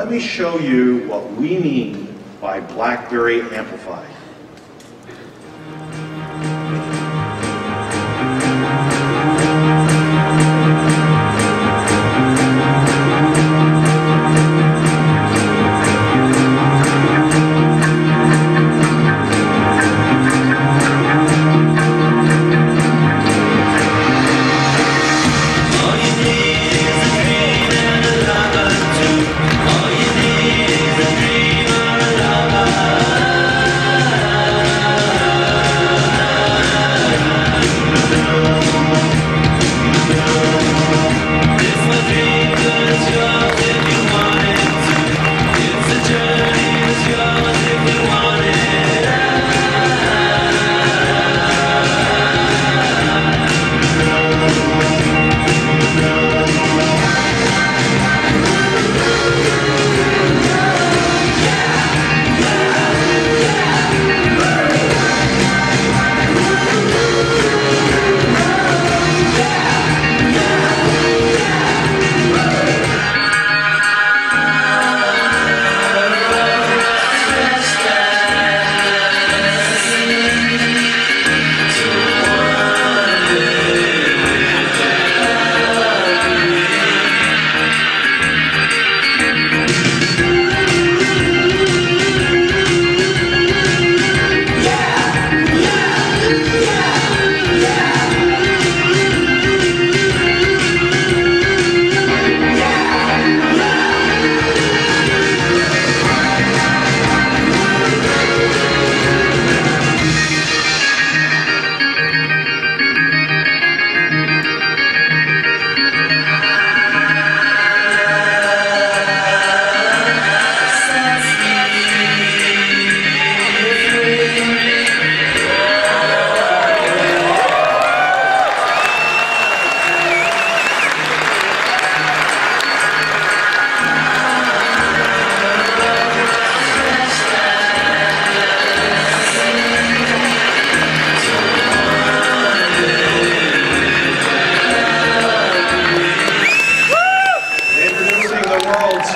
let me show you what we mean by BlackBerry Amplified.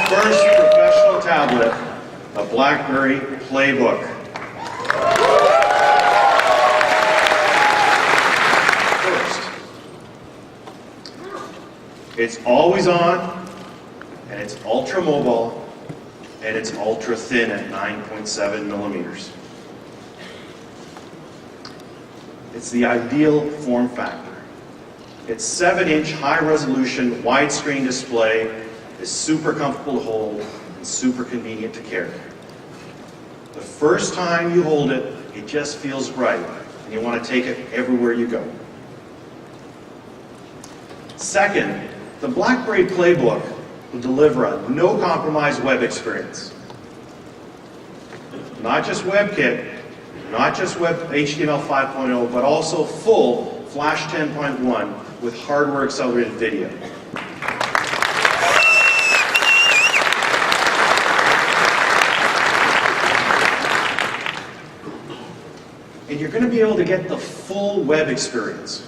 First professional tablet, a BlackBerry PlayBook. First, it's always on, and it's ultra mobile, and it's ultra thin at 9.7 millimeters. It's the ideal form factor. Its 7-inch high-resolution widescreen display is super comfortable to hold and super convenient to carry. The first time you hold it, it just feels right, and you want to take it everywhere you go. Second, the BlackBerry PlayBook will deliver a no-compromise web experience. Not just WebKit, not just HTML 5.0, but also full Flash 10.1 with hardware-accelerated video. And you're going to be able to get the full web experience.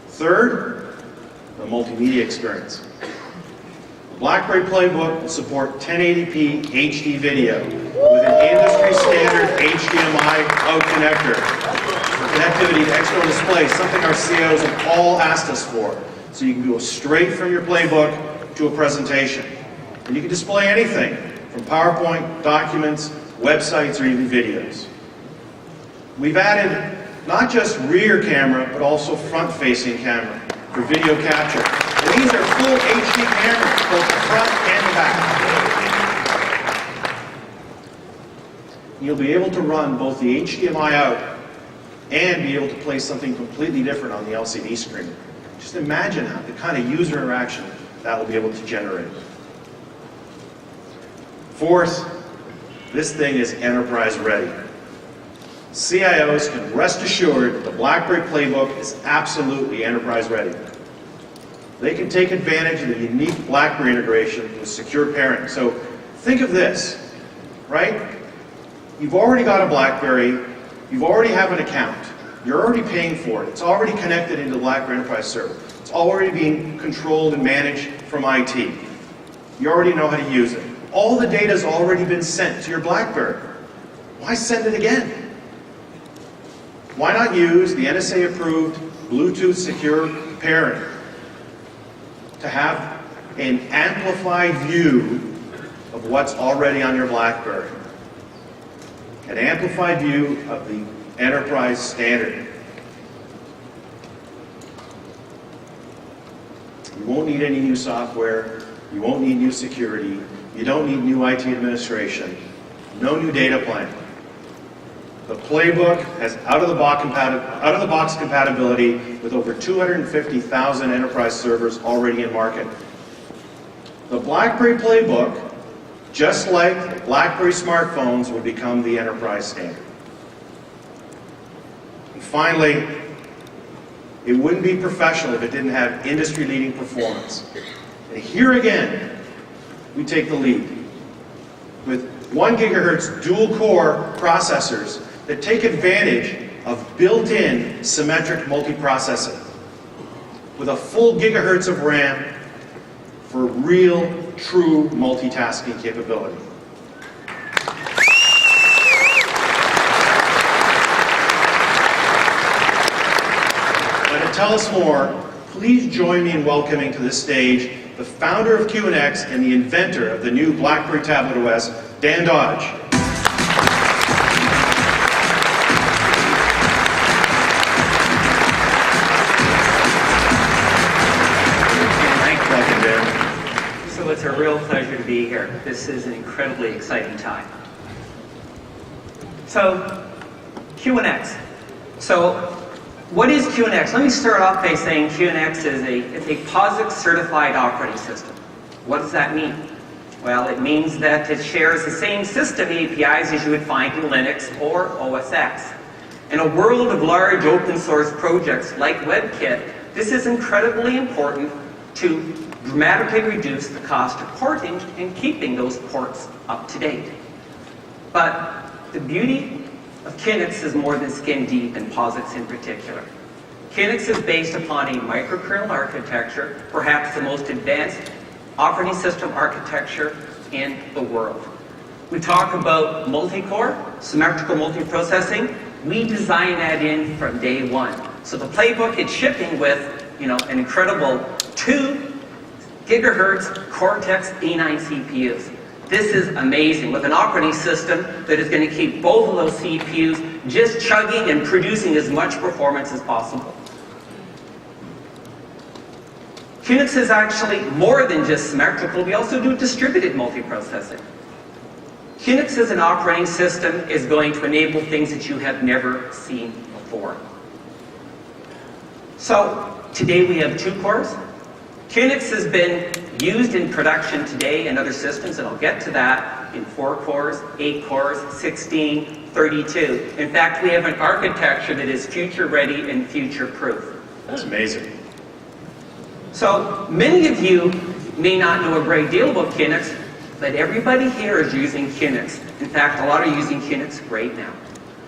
Third, the multimedia experience. The BlackBerry PlayBook will support 1080p HD video with an industry-standard HDMI out connector for connectivity to external displays, something our CEOs have all asked us for. So you can go straight from your PlayBook to a presentation. And you can display anything from PowerPoint, documents, websites, or even videos. We've added not just rear camera, but also front-facing camera for video capture. And these are full HD cameras, both the front and the back. You'll be able to run both the HDMI out and be able to play something completely different on the LCD screen. Just imagine the kind of user interaction that will be able to generate. Fourth, this thing is enterprise ready. CIOs can rest assured that the BlackBerry PlayBook is absolutely enterprise ready. They can take advantage of the unique BlackBerry integration with secure pairing. So think of this, right? You've already got a BlackBerry, you already have an account, you're already paying for it, it's already connected into the BlackBerry Enterprise Server, it's already being controlled and managed from IT. You already know how to use it. All the data's already been sent to your BlackBerry. Why send it again? Why not use the NSA-approved Bluetooth secure pairing to have an amplified view of what's already on your BlackBerry? An amplified view of the enterprise standard. You won't need any new software. You won't need new security. You don't need new IT administration. No new data plan. The Playbook has out-of-the-box compatibility with over 250,000 enterprise servers already in market. The BlackBerry Playbook, just like BlackBerry smartphones, will become the enterprise standard. And finally, it wouldn't be professional if it didn't have industry-leading performance. And here again, we take the lead with 1 gigahertz dual-core processors that take advantage of built-in symmetric multiprocessing with a full gigahertz of RAM for real, true multitasking capability. But to tell us more, please join me in welcoming to this stage the founder of QNX and the inventor of the new BlackBerry Tablet OS, Dan Dodge. Welcome, Dan. So it's a real pleasure to be here. This is an incredibly exciting time. So, QNX. So, what is QNX? Let me start off by saying QNX is a POSIX certified operating system. What does that mean? Well, it means that it shares the same system APIs as you would find in Linux or OS X. In a world of large open source projects like WebKit, this is incredibly important to dramatically reduce the cost of porting and keeping those ports up to date. But the beauty of QNX is more than skin deep, and POSIX in particular. QNX is based upon a microkernel architecture, perhaps the most advanced operating system architecture in the world. We talk about multi-core, symmetrical multiprocessing. We designed that in from day one. So the Playbook is shipping with, an incredible 2 gigahertz Cortex A9 CPUs. This is amazing, with an operating system that is going to keep both of those CPUs just chugging and producing as much performance as possible. QNX is actually more than just symmetrical. We also do distributed multiprocessing. QNX as an operating system is going to enable things that you have never seen before. So today we have 2 cores. QNX has been used in production today in other systems, and I'll get to that, in 4 cores, 8 cores, 16, 32. In fact, we have an architecture that is future-ready and future-proof. That's amazing. So, many of you may not know a great deal about QNX, but everybody here is using QNX. In fact, a lot are using QNX right now.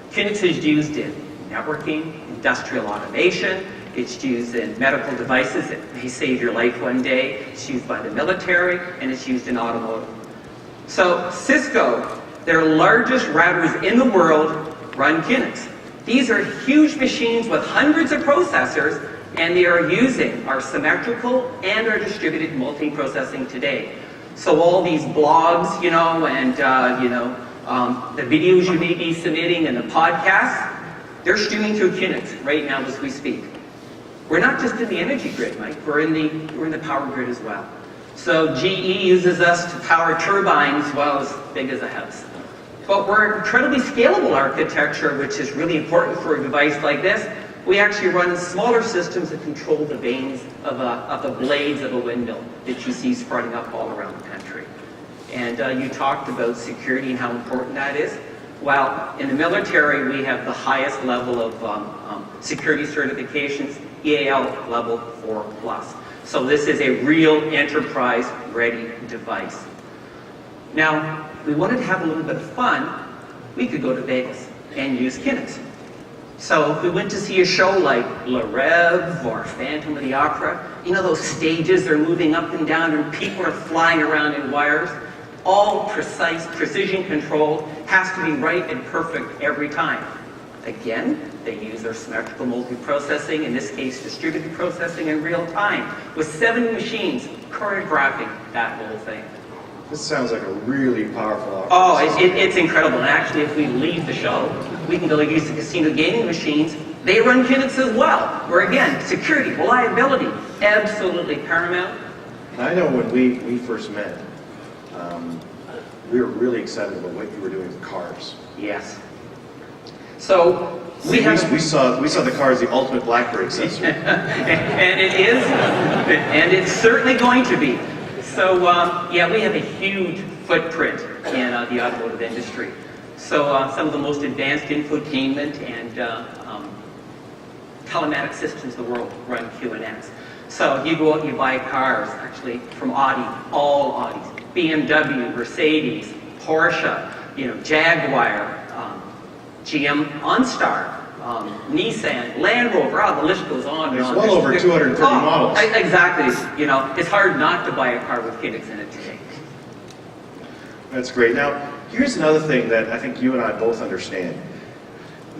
QNX is used in networking, industrial automation. It's used in medical devices that may save your life one day. It's used by the military, and it's used in automotive. So Cisco, their largest routers in the world, run QNX. These are huge machines with hundreds of processors, and they are using our symmetrical and our distributed multiprocessing today. So all these blogs, and the videos you may be submitting and the podcasts, they're streaming through QNX right now as we speak. We're not just in the energy grid, Mike. We're in the power grid as well. So GE uses us to power turbines well as big as a house. But we're an incredibly scalable architecture, which is really important for a device like this. We actually run smaller systems that control the vanes of the blades of a windmill that you see spreading up all around the country. And you talked about security and how important that is. Well, in the military, we have the highest level of security certifications, EAL level 4+. So this is a real enterprise-ready device. Now, if we wanted to have a little bit of fun, we could go to Vegas and use QNX. So if we went to see a show like Le Rêve or Phantom of the Opera, you know those stages, they're moving up and down and people are flying around in wires? All precise, precision controlled, has to be right and perfect every time. Again, they use their symmetrical multiprocessing, in this case distributed processing in real time, with 7 machines choreographing that whole thing. This sounds like a really powerful Oh, operating it's incredible. And actually, if we leave the show, we can go use the casino gaming machines. They run Kinect as well, where again, security, reliability, absolutely paramount. system. I know when we first met, we were really excited about what you were doing with cars. Yes. So we saw the car as the ultimate BlackBerry accessory. and it is, and it's certainly going to be. So yeah, we have a huge footprint in the automotive industry. So some of the most advanced infotainment and telematic systems in the world run QNX. So you go out and you buy cars, actually from Audi, all Audis, BMW, Mercedes, Porsche, Jaguar, GM OnStar, Nissan, Land Rover, the list goes on and There's on. well over 230 models. Exactly. It's hard not to buy a car with Kinect in it today. That's great. Now, here's another thing that I think you and I both understand.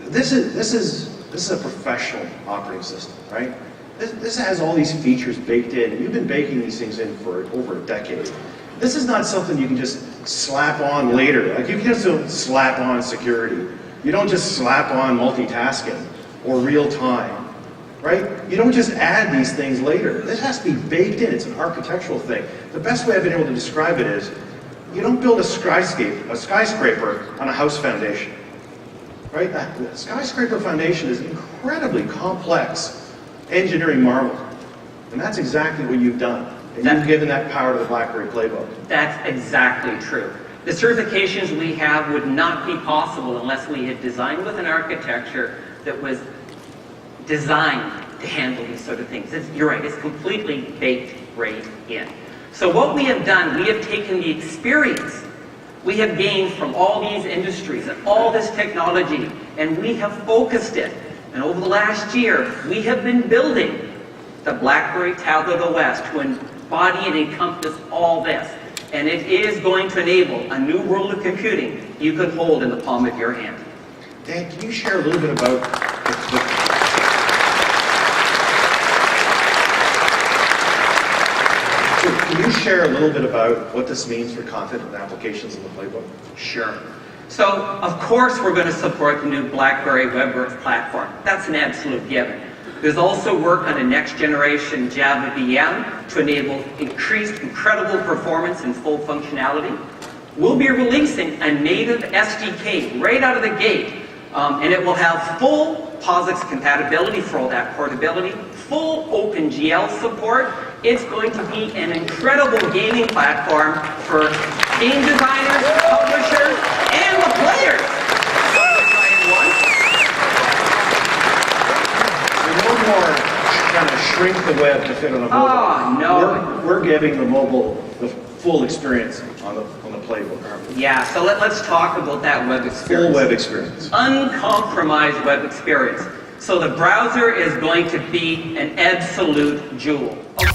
This is a professional operating system, right? This has all these features baked in. You've been baking these things in for over a decade. This is not something you can just slap on later. Like you can just don't slap on security. You don't just slap on multitasking or real time, right? You don't just add these things later. This has to be baked in. It's an architectural thing. The best way I've been able to describe it is, you don't build a skyscraper on a house foundation, right? The skyscraper foundation is incredibly complex engineering marvel, and that's exactly what you've done. And you've given that power to the BlackBerry PlayBook. That's exactly true. The certifications we have would not be possible unless we had designed with an architecture that was designed to handle these sort of things. You're right, it's completely baked right in. So what we have done, we have taken the experience we have gained from all these industries and all this technology, and we have focused it. And over the last year, we have been building the BlackBerry Tablet OS to embody and encompass all this. And it is going to enable a new world of computing you can hold in the palm of your hand. Dan, can you share a little bit about what this means for content and applications in the playbook? Sure. So, of course, we're going to support the new BlackBerry WebWorks platform. That's an absolute given. There's also work on a next-generation Java VM to enable incredible performance and full functionality. We'll be releasing a native SDK right out of the gate, and it will have full POSIX compatibility for all that portability, full OpenGL support. It's going to be an incredible gaming platform for game designers, publishers, and the players. No more trying to shrink the web to fit on a mobile. Oh, no. We're giving the mobile the full experience on the playbook, aren't we? Yeah, so let's talk about that web experience. Full web experience. Uncompromised web experience. So the browser is going to be an absolute jewel. Okay.